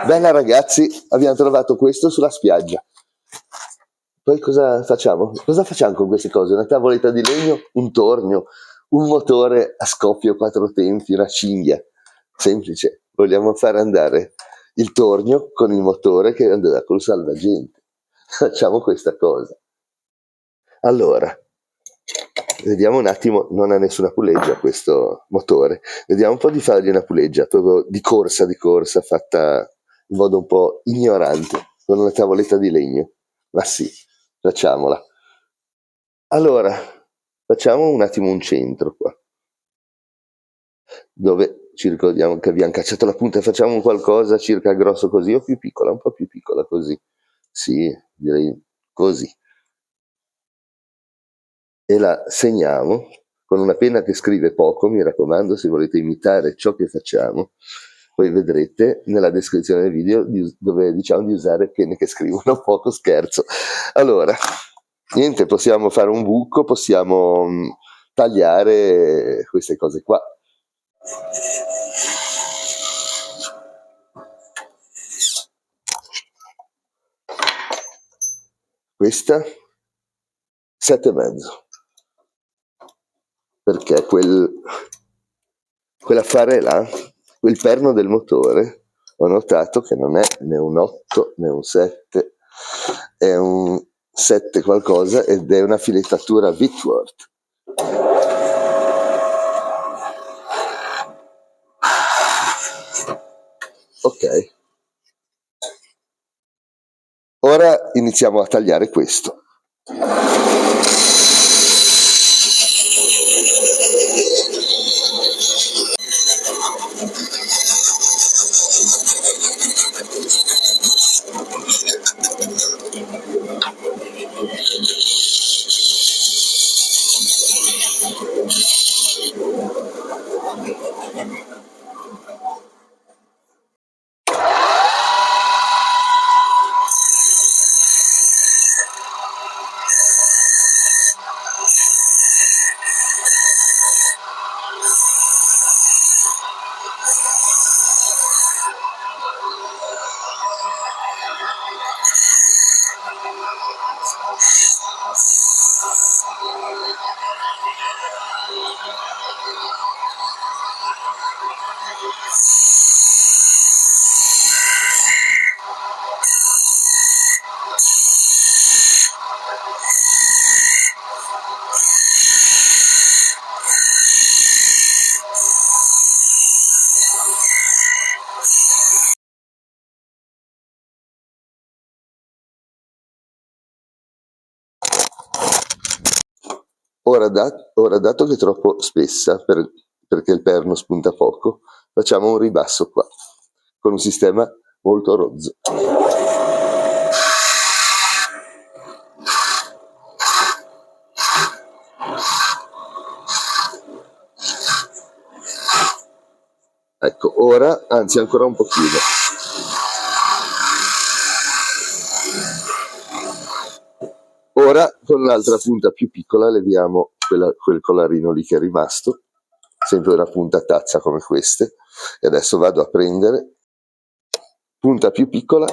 Bella ragazzi, abbiamo trovato questo sulla spiaggia. Poi cosa facciamo? Cosa facciamo con queste cose? Una tavoletta di legno, un tornio, un motore a scoppio 4 tempi, una cinghia. Semplice. Vogliamo fare andare il tornio con il motore che andrà col salvagente. Facciamo questa cosa. Allora, vediamo un attimo, non ha nessuna puleggia questo motore. Vediamo un po' di fargli una puleggia, proprio di corsa, fatta in modo un po' ignorante, con una tavoletta di legno. Ma sì, facciamola. Allora, facciamo un attimo un centro qua, dove ci ricordiamo che abbiamo cacciato la punta, facciamo qualcosa circa grosso così o più piccola, un po' più piccola così. Sì, direi così. E la segniamo con una penna che scrive poco, mi raccomando, se volete imitare ciò che facciamo. Poi vedrete nella descrizione del video dove diciamo di usare penne che scrivono poco, scherzo. Allora, niente, possiamo fare un buco, possiamo tagliare queste cose qua. Questa 7,5, perché quell'affare là, quel perno del motore, ho notato che non è né un 8 né un 7, è un 7 qualcosa ed è una filettatura Whitworth. Ok. Ora iniziamo a tagliare questo. Ora, dato che è troppo spessa perché il perno spunta poco, facciamo un ribasso qua, con un sistema molto rozzo. Ecco, ora, anzi ancora un pochino. Ora con l'altra punta più piccola leviamo quel collarino lì che è rimasto, sempre una punta tazza come queste, e adesso vado a prendere punta più piccola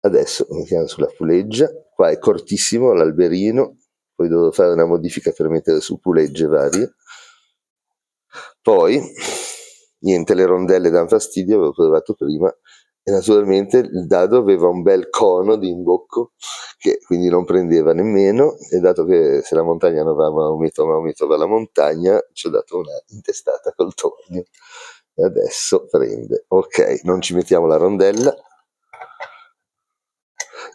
adesso mettiamo sulla puleggia, qua è cortissimo l'alberino, poi devo fare una modifica per mettere su pulegge varie, poi niente, le rondelle danno fastidio, avevo provato prima, e naturalmente il dado aveva un bel cono di imbocco che quindi non prendeva nemmeno, e dato che se la montagna non va a Maometto va alla montagna, ci ho dato una intestata col tornio e adesso prende. Ok, non ci mettiamo la rondella.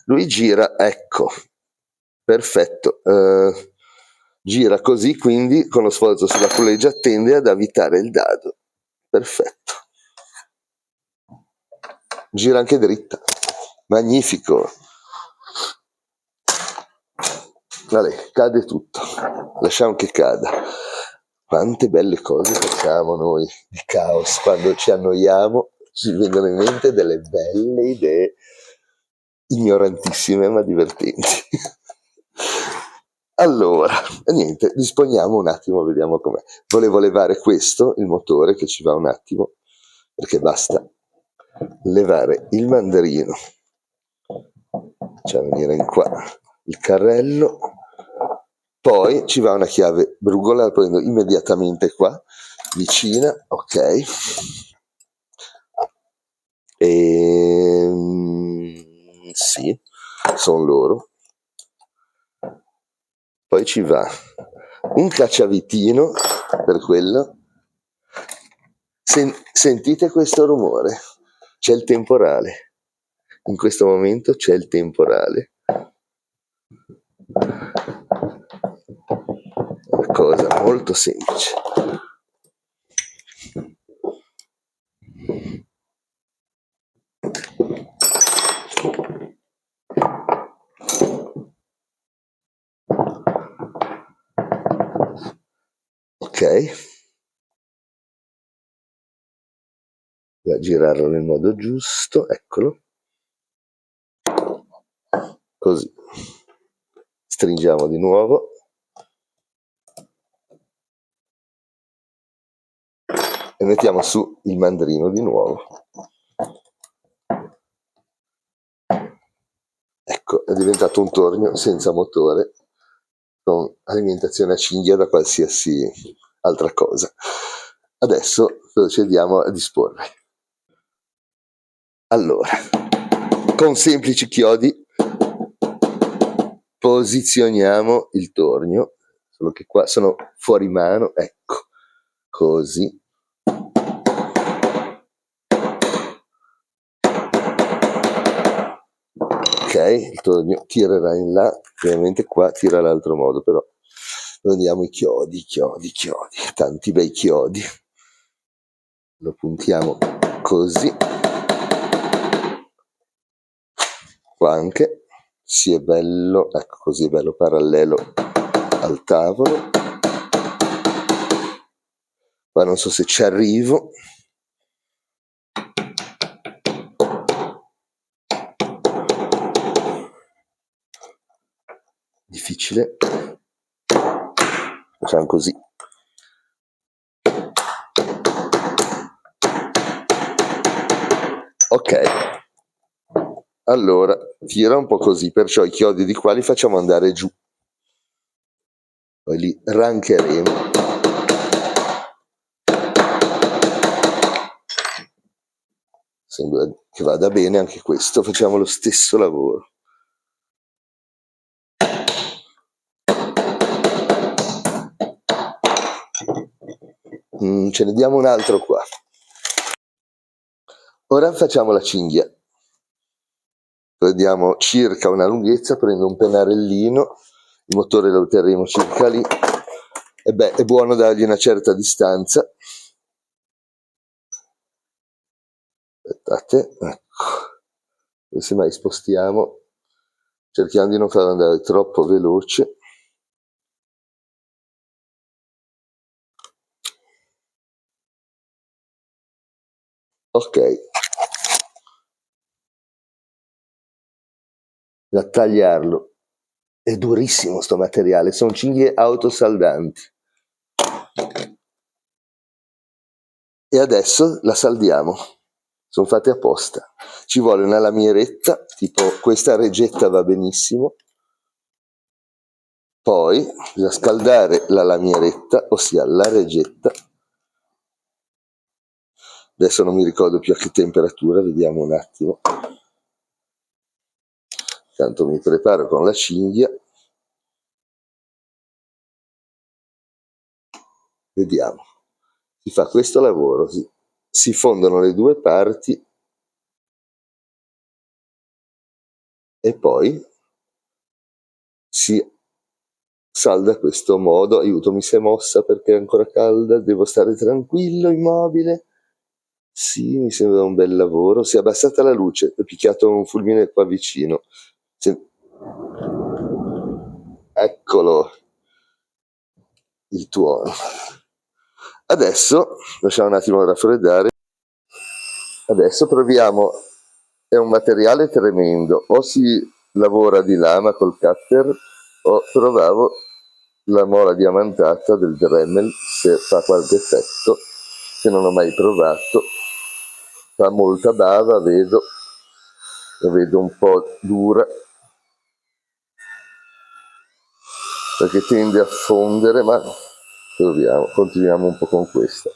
Lui gira, ecco, perfetto, gira così, quindi con lo sforzo sulla puleggia tende ad avvitare il dado, perfetto, gira anche dritta, magnifico, vale, cade tutto, lasciamo che cada. Quante belle cose facciamo noi di caos quando ci annoiamo, ci vengono in mente delle belle idee, ignorantissime ma divertenti. Allora, niente, disponiamo un attimo, vediamo com'è. Volevo levare questo, il motore, che ci va un attimo, perché basta levare il mandarino. Facciamo venire in qua il carrello, poi ci va una chiave brugola, la prendo immediatamente qua, vicina, ok. Sì, sono loro. Poi ci va un cacciavitino per quello. Sentite questo rumore? C'è il temporale. In questo momento c'è il temporale. Una cosa molto semplice. Ok. Da girarlo nel modo giusto, eccolo. Così. Stringiamo di nuovo. E mettiamo su il mandarino di nuovo. Ecco, è diventato un tornio senza motore, con alimentazione a cinghia da qualsiasi altra cosa. Adesso procediamo a disporre. Allora, con semplici chiodi posizioniamo il tornio, solo che qua sono fuori mano, ecco, così. Ok, il tornio tirerà in là, ovviamente qua tira l'altro modo, però prendiamo i chiodi, tanti bei chiodi, lo puntiamo così, qua anche, sì è bello, ecco così è bello, parallelo al tavolo, qua non so se ci arrivo, difficile, facciamo così. Ok, allora tira un po' così, perciò i chiodi di qua li facciamo andare giù, poi li rancheremo. Sembra che vada bene anche questo, facciamo lo stesso lavoro. Ce ne diamo un altro qua. Ora facciamo la cinghia. Prendiamo circa una lunghezza, prendo un pennarellino, il motore lo terremo circa lì, e beh, è buono dargli una certa distanza. Aspettate, ecco, se mai spostiamo, cerchiamo di non farlo andare troppo veloce. Ok, da tagliarlo, è durissimo sto materiale, sono cinghie autosaldanti. E adesso la saldiamo, sono fatte apposta, ci vuole una lamieretta, tipo questa reggetta va benissimo, poi bisogna scaldare la lamieretta, ossia la reggetta, adesso non mi ricordo più a che temperatura, vediamo un attimo, intanto mi preparo con la cinghia, vediamo, si fa questo lavoro, si fondono le due parti e poi si salda a questo modo. Aiuto, mi si è mossa perché è ancora calda, devo stare tranquillo, immobile. Sì, mi sembra un bel lavoro. Si è abbassata la luce, ho picchiato un fulmine qua vicino. Eccolo il tuono. Adesso lasciamo un attimo raffreddare. Adesso proviamo, è un materiale tremendo, o si lavora di lama col cutter o provavo la mola diamantata del Dremel se fa qualche effetto, che non ho mai provato. Fa molta bava, la vedo un po' dura perché tende a fondere, ma proviamo, continuiamo un po' con questa.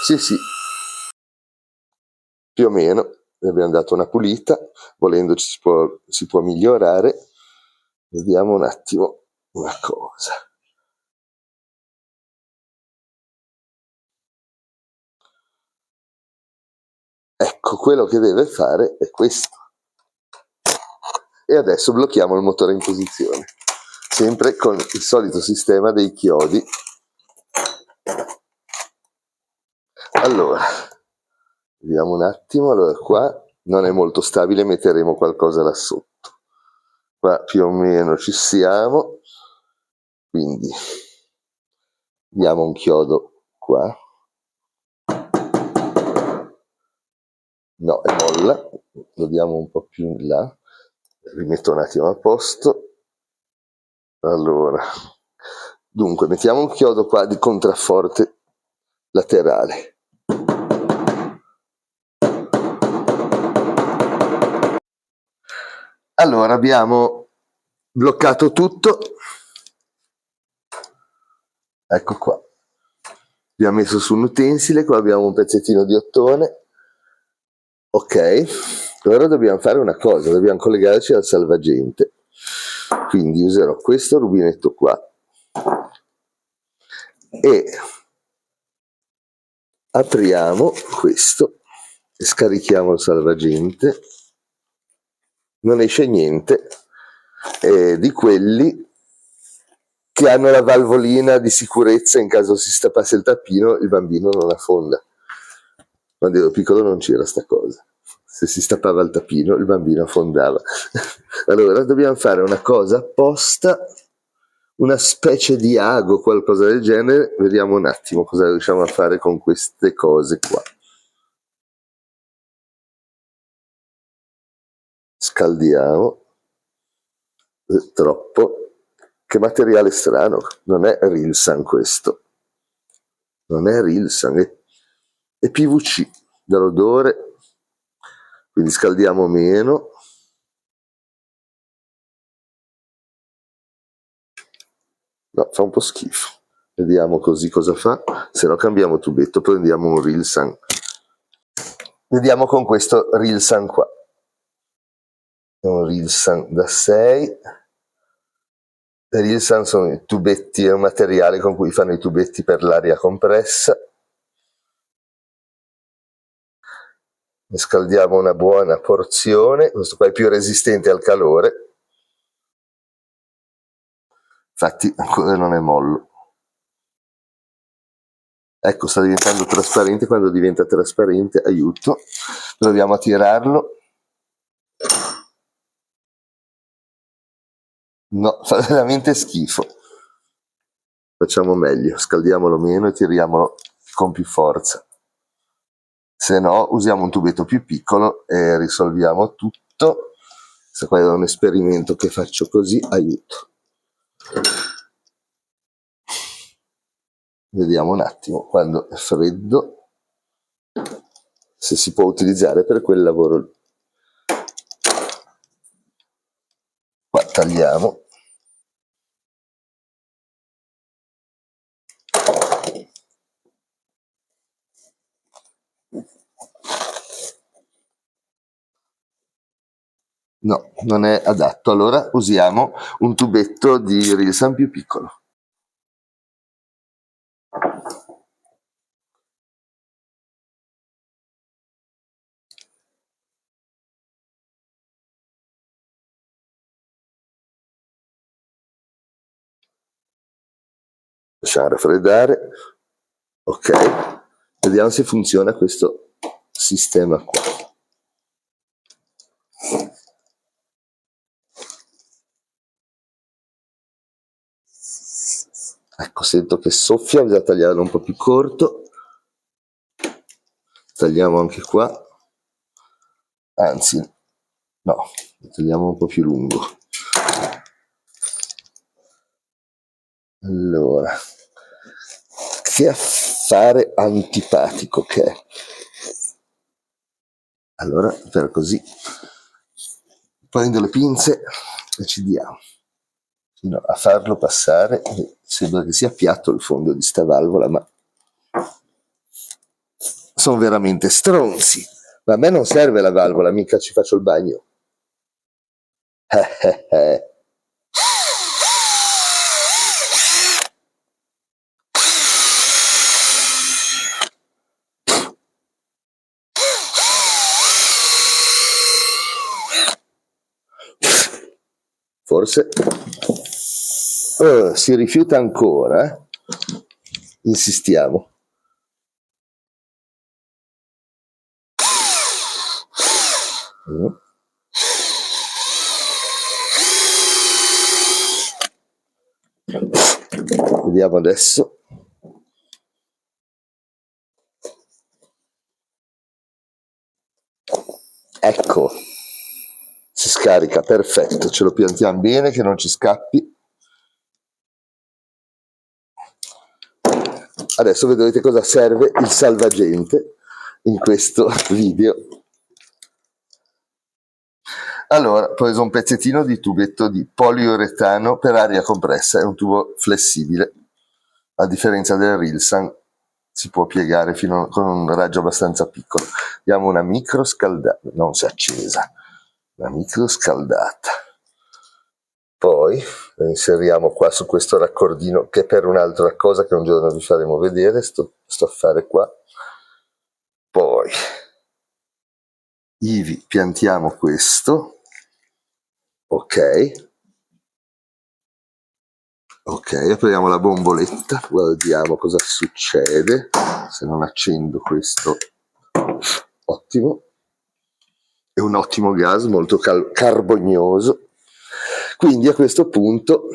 Sì, più o meno ne abbiamo dato una pulita, volendo si può migliorare. Vediamo un attimo una cosa. Ecco, quello che deve fare è questo. E adesso blocchiamo il motore in posizione, sempre con il solito sistema dei chiodi. Allora, vediamo un attimo. Allora, qua non è molto stabile, metteremo qualcosa là sotto. Qua più o meno ci siamo, quindi diamo un chiodo qua. No, è molla, lo diamo un po' più in là, rimetto un attimo a posto. Allora, dunque, mettiamo un chiodo qua di contrafforte laterale. Allora, abbiamo bloccato tutto. Ecco qua. Abbiamo messo su un utensile, qua abbiamo un pezzettino di ottone. Ok, ora dobbiamo fare una cosa, dobbiamo collegarci al salvagente. Quindi userò questo rubinetto qua e apriamo questo e scarichiamo il salvagente. Non esce niente di quelli che hanno la valvolina di sicurezza in caso si stappasse il tappino il bambino non affonda. Quando ero piccolo non c'era sta cosa, se si stappava il tappino il bambino affondava. Allora dobbiamo fare una cosa apposta, una specie di ago, qualcosa del genere. Vediamo un attimo cosa riusciamo a fare con queste cose qua. Scaldiamo. Troppo. Che materiale strano, non è Rilsan questo, non è Rilsan, è PVC dall'odore, quindi scaldiamo meno. No, fa un po' schifo. Vediamo così cosa fa, se no cambiamo tubetto, prendiamo un Rilsan. Vediamo con questo Rilsan qua. È un Rilsan da 6. I Rilsan sono i tubetti, è un materiale con cui fanno i tubetti per l'aria compressa. Ne scaldiamo una buona porzione, questo qua è più resistente al calore, infatti ancora non è mollo. Ecco, sta diventando trasparente, quando diventa trasparente, aiuto, proviamo a tirarlo. No, fa veramente schifo. Facciamo meglio, scaldiamolo meno e tiriamolo con più forza. Se no, usiamo un tubetto più piccolo e risolviamo tutto. Questo qua è un esperimento che faccio così, aiuto. Vediamo un attimo, quando è freddo, se si può utilizzare per quel lavoro lì. Qua tagliamo. No, non è adatto, allora usiamo un tubetto di Rilsan più piccolo. Lasciamo raffreddare. Ok, vediamo se funziona questo sistema qua. Ecco, sento che soffia, bisogna tagliarlo un po' più corto. Tagliamo anche qua, anzi no, lo tagliamo un po' più lungo. Allora, che affare antipatico che è. Allora, per così prendo le pinze e ci diamo fino a farlo passare. Sembra che sia piatto il fondo di sta valvola, ma sono veramente stronzi. Ma a me non serve la valvola, mica ci faccio il bagno. Forse si rifiuta ancora, insistiamo. Vediamo adesso. Ecco, si scarica, perfetto, ce lo piantiamo bene che non ci scappi. Adesso vedrete cosa serve il salvagente in questo video. Allora, ho preso un pezzettino di tubetto di poliuretano per aria compressa, è un tubo flessibile, a differenza del Rilsan si può piegare con un raggio abbastanza piccolo. Diamo una microscaldata, non si è accesa, una microscaldata. Poi lo inseriamo qua su questo raccordino, che è per un'altra cosa che un giorno vi faremo vedere, sto affare qua. Poi ivi piantiamo questo. Ok, apriamo la bomboletta, guardiamo cosa succede se non accendo questo. Ottimo, è un ottimo gas, molto carbognoso. Quindi a questo punto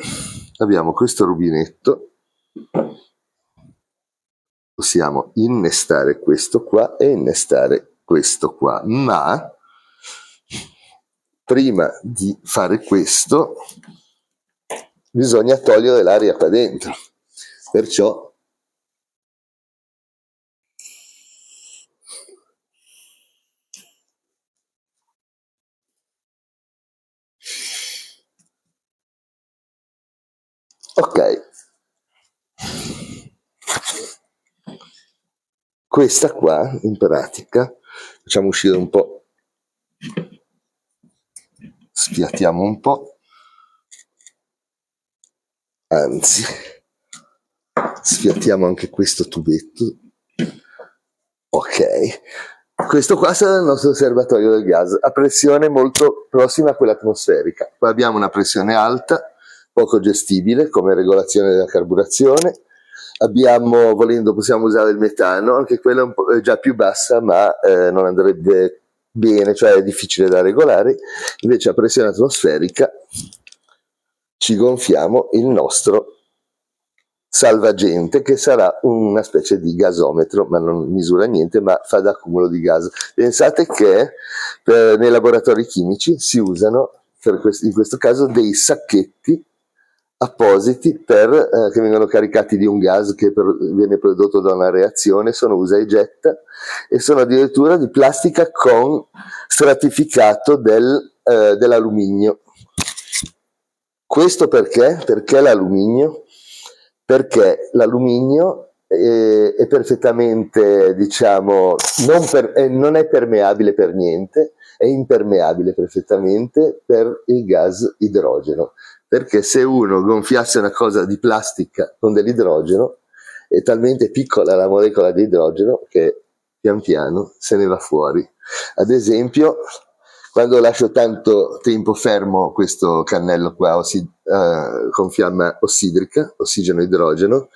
abbiamo questo rubinetto, possiamo innestare questo qua e innestare questo qua, ma prima di fare questo bisogna togliere l'aria qua dentro, perciò ok, questa qua in pratica facciamo uscire un po', sfiatiamo un po', anzi sfiatiamo anche questo tubetto. Ok, questo qua sarà il nostro serbatoio del gas a pressione molto prossima a quella atmosferica. Poi abbiamo una pressione alta, poco gestibile come regolazione della carburazione. Abbiamo, volendo, possiamo usare il metano, anche quella è già più bassa, ma non andrebbe bene, cioè è difficile da regolare. Invece a pressione atmosferica ci gonfiamo il nostro salvagente, che sarà una specie di gasometro, ma non misura niente, ma fa da accumulo di gas. Pensate che nei laboratori chimici si usano in questo caso dei sacchetti appositi che vengono caricati di un gas che viene prodotto da una reazione, sono usa e getta, e sono addirittura di plastica con stratificato dell'alluminio. Questo perché? Perché l'alluminio? Perché l'alluminio è perfettamente, diciamo, non è permeabile per niente, è impermeabile perfettamente per il gas idrogeno, perché se uno gonfiasse una cosa di plastica con dell'idrogeno, è talmente piccola la molecola di idrogeno che pian piano se ne va fuori. Ad esempio, quando lascio tanto tempo fermo questo cannello qua con fiamma ossidrica, ossigeno-idrogeno,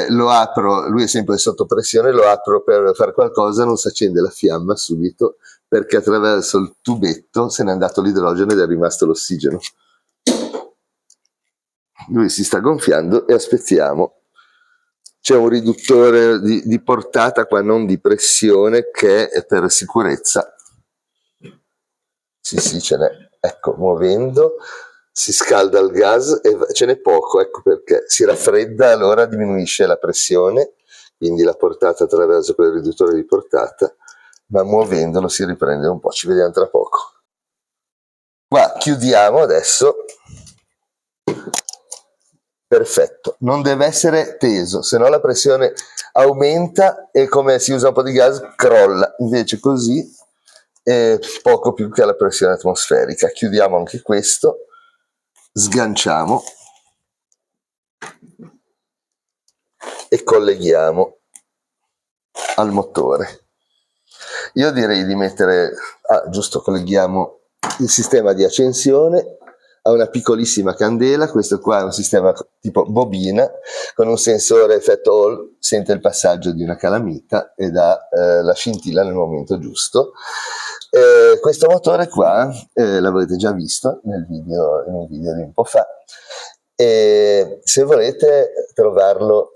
lo apro, lui è sempre sotto pressione, lo apro per fare qualcosa, non si accende la fiamma subito, perché attraverso il tubetto se n'è andato l'idrogeno ed è rimasto l'ossigeno. lui si sta gonfiando e aspettiamo. C'è un riduttore di portata qua, non di pressione, che è per sicurezza. Sì, ce n'è. Ecco, muovendo si scalda il gas e ce n'è poco, ecco perché si raffredda, allora diminuisce la pressione, quindi la portata attraverso quel riduttore di portata, ma muovendolo si riprende un po'. Ci vediamo tra poco. Qua chiudiamo adesso. Perfetto, non deve essere teso, se no la pressione aumenta e come si usa un po' di gas crolla, invece così è poco più che la pressione atmosferica. Chiudiamo anche questo, sganciamo e colleghiamo al motore. Io direi di mettere, giusto, colleghiamo il sistema di accensione a una piccolissima candela. Questo qua è un sistema tipo bobina con un sensore effetto Hall, sente il passaggio di una calamita e dà la scintilla nel momento giusto. Questo motore qua l'avrete già visto in un video di un po' fa, e se volete trovarlo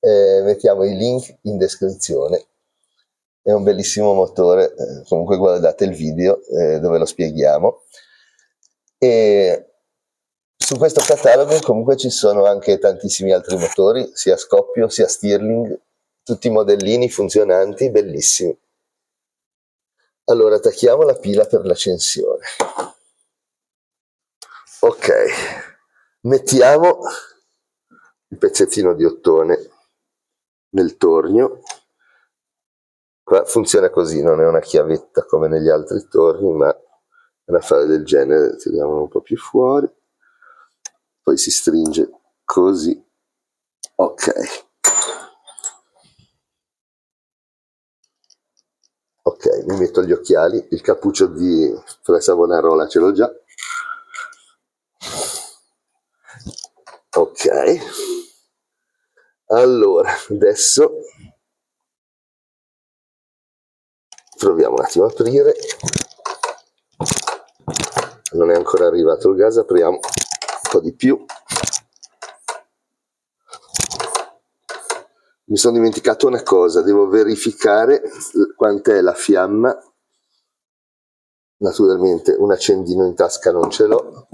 mettiamo i link in descrizione. È un bellissimo motore, comunque guardate il video dove lo spieghiamo. E su questo catalogo comunque ci sono anche tantissimi altri motori, sia a scoppio sia Stirling, tutti modellini funzionanti, bellissimi. Allora attacchiamo la pila per l'accensione. Ok, mettiamo il pezzettino di ottone nel tornio. Qua funziona così, non è una chiavetta come negli altri torni, ma è un affare del genere. Tiriamolo un po' più fuori, poi si stringe così. Ok, mi metto gli occhiali, il cappuccio di Fra Savonarola ce l'ho già. Ok, allora adesso proviamo un attimo a aprire. Non è ancora arrivato il gas, apriamo un po' di più. Mi sono dimenticato una cosa, devo verificare quant'è la fiamma. Naturalmente un accendino in tasca non ce l'ho,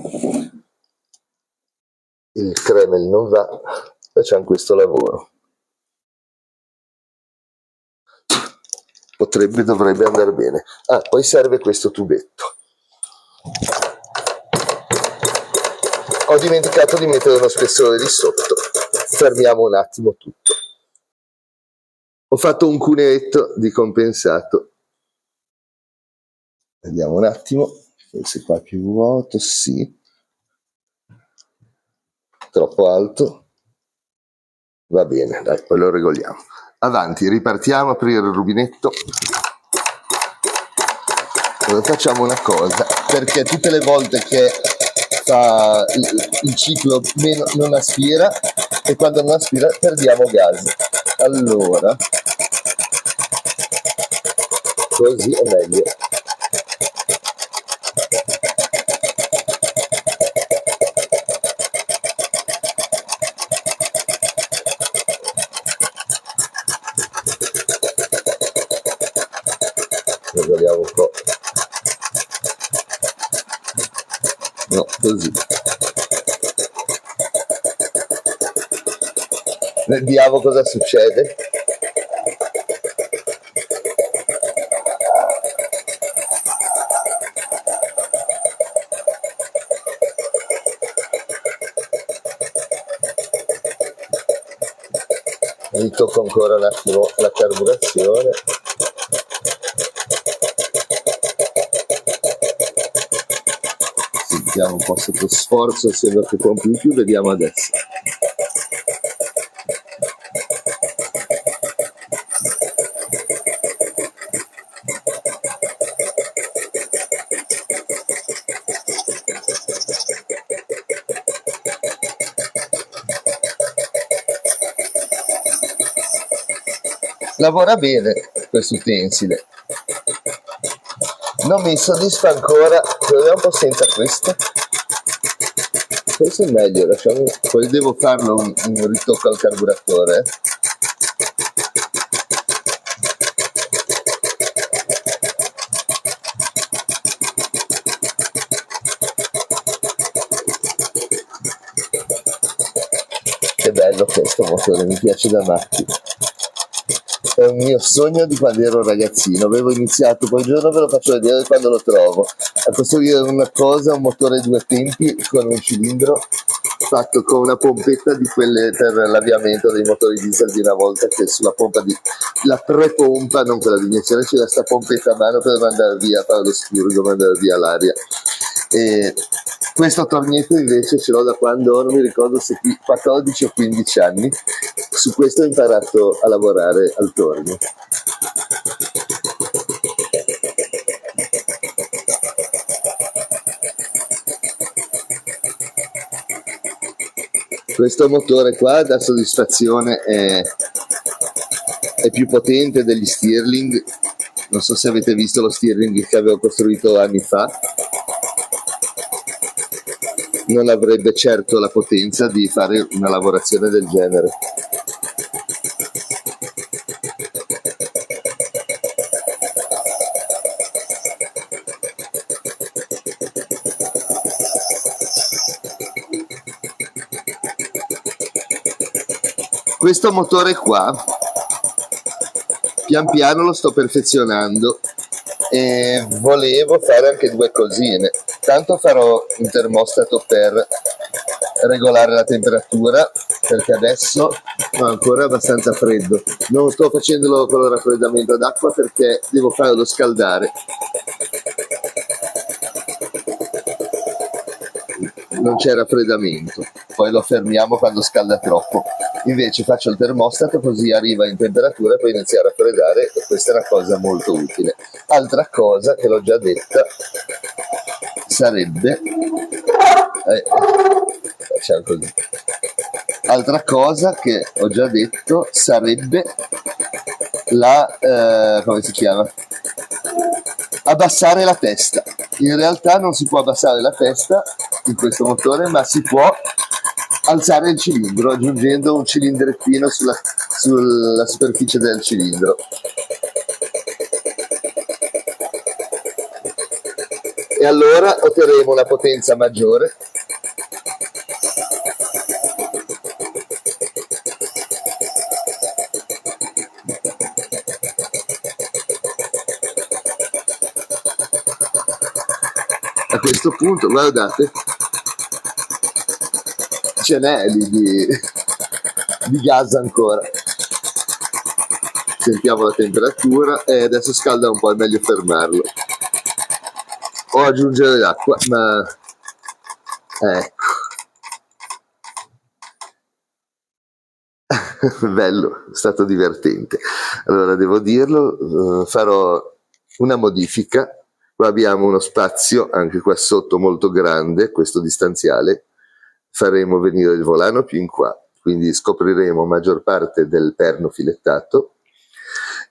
il Kreml non va, facciamo questo lavoro. Dovrebbe andare bene. Poi serve questo tubetto. Ho dimenticato di mettere uno spessore di sotto. Fermiamo un attimo tutto. Ho fatto un cuneetto di compensato. Vediamo un attimo, forse qua è più vuoto, sì. Troppo alto. Va bene, dai, poi lo regoliamo. Avanti, ripartiamo, aprire il rubinetto. Allora, facciamo una cosa, perché tutte le volte che fa il ciclo non aspira, e quando non aspira perdiamo gas. Allora, così è meglio. Regoliamo un po'. No, così. Vediamo cosa succede. Mi tocco ancora un attimo la carburazione. Sentiamo un po' sotto sforzo, essendo che pompi di più, vediamo adesso. Lavora bene questo utensile. Non mi soddisfa ancora, proviamo un po' senza questo. Questo è meglio, lasciamo, poi devo farlo un ritocco al carburatore. Che bello questo motore, mi piace da matti. È un mio sogno di quando ero ragazzino, avevo iniziato, poi un giorno ve lo faccio vedere quando lo trovo, a costruire una cosa, un motore due tempi con un cilindro fatto con una pompetta di quelle per l'avviamento dei motori diesel di una volta, che sulla pompa la pre-pompa, non quella di iniezione, c'era sta pompetta a mano per mandare via, fare lo spurgo, mandare via l'aria. E questo tornietto invece ce l'ho da quando non mi ricordo se 14 o 15 anni. Su questo ho imparato a lavorare al tornio. Questo motore qua dà soddisfazione, è più potente degli Stirling. Non so se avete visto lo Stirling che avevo costruito anni fa. Non avrebbe certo la potenza di fare una lavorazione del genere. Questo motore qua pian piano lo sto perfezionando e volevo fare anche due cosine. Tanto farò un termostato per regolare la temperatura, perché adesso ho ancora abbastanza freddo. Non sto facendolo con il raffreddamento d'acqua perché devo farlo scaldare. Non c'è raffreddamento, poi lo fermiamo quando scalda troppo. Invece faccio il termostato, così arriva in temperatura e poi inizia a raffreddare, e questa è una cosa molto utile. Altra cosa che l'ho già detta sarebbe facciamo così. Altra cosa che ho già detto sarebbe la come si chiama? Abbassare la testa. In realtà non si può abbassare la testa in questo motore, ma si può alzare il cilindro aggiungendo un cilindrettino sulla superficie del cilindro. E allora otterremo una potenza maggiore. A questo punto, guardate, ce n'è di gas ancora. Sentiamo la temperatura e adesso scalda un po', è meglio fermarlo o aggiungere l'acqua, ma ecco. Bello, è stato divertente. Allora devo dirlo, farò una modifica. Qua abbiamo uno spazio anche qua sotto molto grande, questo distanziale. Faremo venire il volano più in qua, quindi scopriremo maggior parte del perno filettato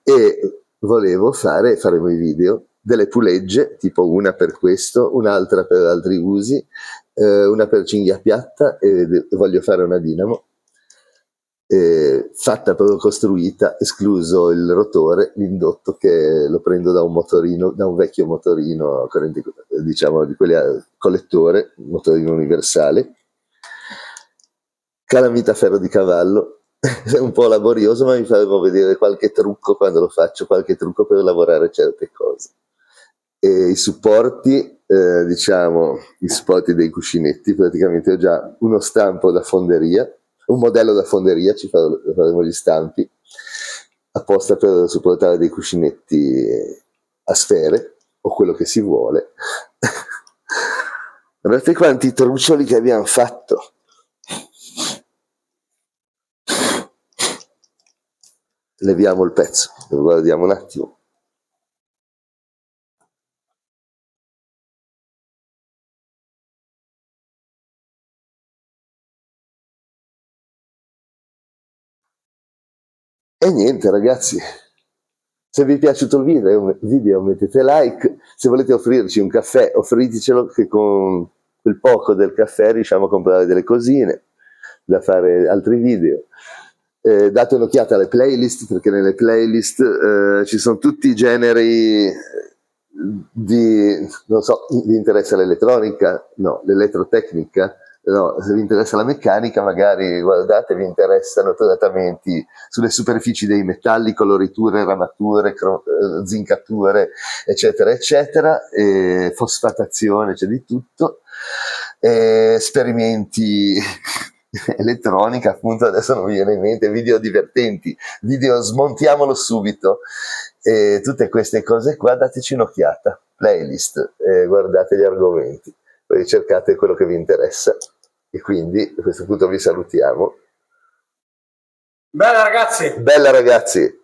e faremo i video delle pulegge, tipo una per questo, un'altra per altri usi, una per cinghia piatta e voglio fare una dinamo. Fatta proprio costruita, escluso il rotore, l'indotto che lo prendo da un motorino, da un vecchio motorino corrente, diciamo di quelli a collettore, un motorino universale, calamita ferro di cavallo. È un po' laborioso, ma mi faremo vedere qualche trucco quando lo faccio, qualche trucco per lavorare certe cose. E i supporti, diciamo i supporti dei cuscinetti, praticamente ho già uno stampo da fonderia, un modello da fonderia, faremo gli stampi apposta per supportare dei cuscinetti a sfere o quello che si vuole. Guardate quanti truccioli che abbiamo fatto. Leviamo il pezzo, lo guardiamo un attimo. E niente ragazzi, se vi è piaciuto il video mettete like, se volete offrirci un caffè offritecelo, che con quel poco del caffè riusciamo a comprare delle cosine da fare altri video. Date un'occhiata alle playlist, perché nelle playlist ci sono tutti i generi non so, vi interessa l'elettronica? No, l'elettrotecnica? No, se vi interessa la meccanica, magari guardate, vi interessano trattamenti sulle superfici dei metalli, coloriture, ramature, zincature, eccetera, eccetera, fosfatazione, c'è di tutto, esperimenti elettronica, appunto, adesso non mi viene in mente, video divertenti, video smontiamolo subito, e tutte queste cose qua, dateci un'occhiata, playlist, guardate gli argomenti, poi cercate quello che vi interessa. E quindi a questo punto vi salutiamo. Bella ragazzi! Bella ragazzi!